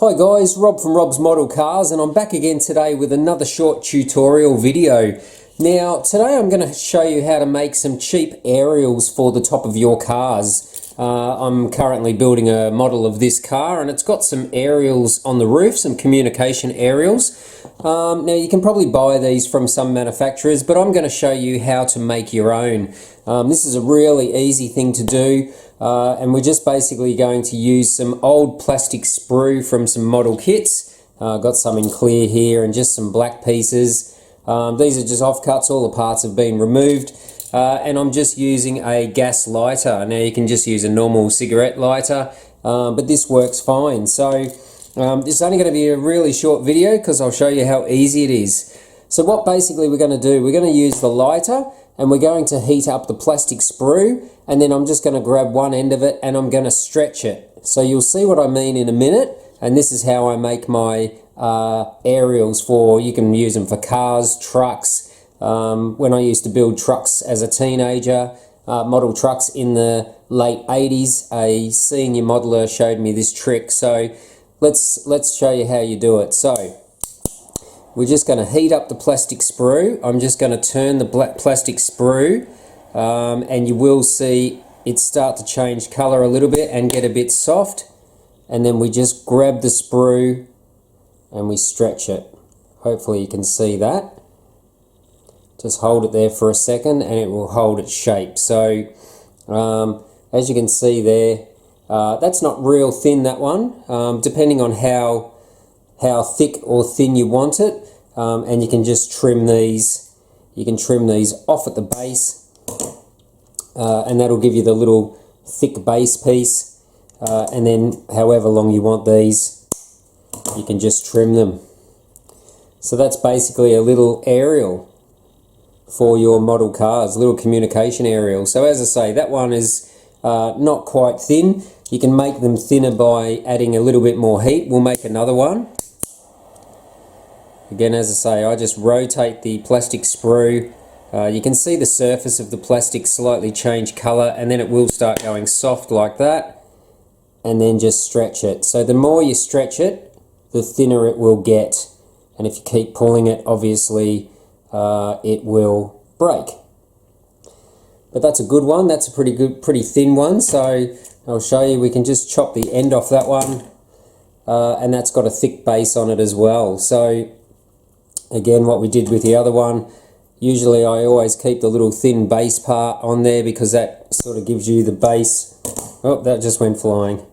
Hi guys, Rob from Rob's Model Cars, and I'm back again today with another short tutorial video. Now today I'm going to show you how to make some cheap aerials for the top of your cars. I'm currently building a model of this car and it's got some aerials on the roof, some communication aerials. Now you can probably buy these from some manufacturers, but I'm going to show you how to make your own. This is a really easy thing to do. And we're just basically going to use some old plastic sprue from some model kits. Got some in clear here and just some black pieces. These are just offcuts, all the parts have been removed. And I'm just using a gas lighter. Now you can just use a normal cigarette lighter, but this works fine. So this is only going to be a really short video because I'll show you how easy it is. So what basically we're going to do, we're going to use the lighter and we're going to heat up the plastic sprue, and then I'm just going to grab one end of it and I'm going to stretch it. So you'll see what I mean in a minute, and this is how I make my aerials for, you can use them for cars, trucks. When I used to build trucks as a teenager, model trucks in the late 80s, a senior modeler showed me this trick. So let's show you how you do it. So we're just going to heat up the plastic sprue. I'm just going to turn the black plastic sprue and you will see it start to change color a little bit and get a bit soft, and then we just grab the sprue and we stretch it. Hopefully you can see that. Just hold it there for a second and it will hold its shape. So as you can see there, that's not real thin, that one, depending on how thick or thin you want it, and you can just trim these. You can trim these off at the base, and that'll give you the little thick base piece, and then however long you want these, you can just trim them. So that's basically a little aerial for your model cars, little communication aerial. So as I say, that one is not quite thin. You can make them thinner by adding a little bit more heat. We'll make another one. Again, as I say, I just rotate the plastic sprue. You can see the surface of the plastic slightly change color, and then it will start going soft like that, and then just stretch it. So the more you stretch it, the thinner it will get, and if you keep pulling it, obviously it will break. But that's a good one. That's a pretty thin one. So I'll show you. We can just chop the end off that one, and that's got a thick base on it as well. So again, what we did with the other one, usually I always keep the little thin base part on there because that sort of gives you the base. Oh, that just went flying.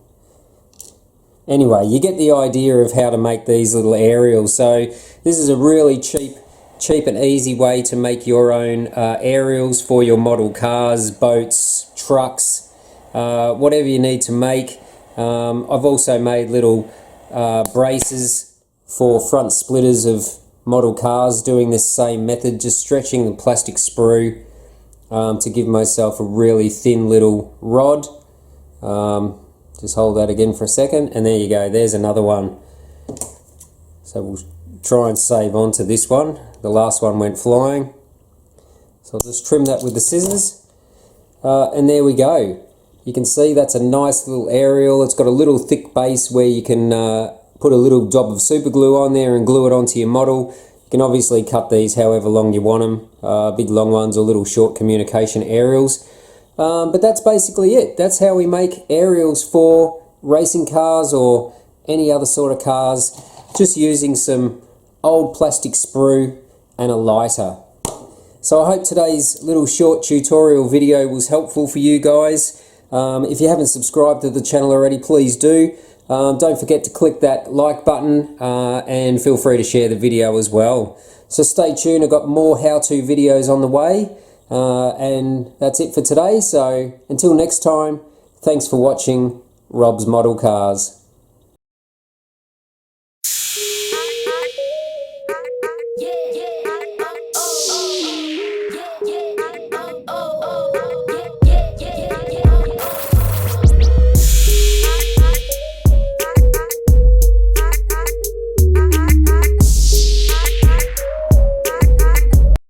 Anyway, you get the idea of how to make these little aerials. So this is a really cheap and easy way to make your own aerials for your model cars, boats, trucks, whatever you need to make. I've also made little braces for front splitters of model cars, doing this same method, just stretching the plastic sprue to give myself a really thin little rod. Just hold that again for a second, and there you go, there's another one. So we'll try and save on to this one. The last one went flying, so I'll just trim that with the scissors, and there we go. You can see that's a nice little aerial. It's got a little thick base where you can put a little dab of super glue on there and glue it onto your model. You can obviously cut these however long you want them, big long ones or little short communication aerials. But that's basically it. That's how we make aerials for racing cars or any other sort of cars, just using some old plastic sprue and a lighter. So I hope today's little short tutorial video was helpful for you guys. If you haven't subscribed to the channel already, please do. Don't forget to click that like button and feel free to share the video as well. So stay tuned, I've got more how-to videos on the way, and that's it for today. So until next time, thanks for watching Rob's Model Cars.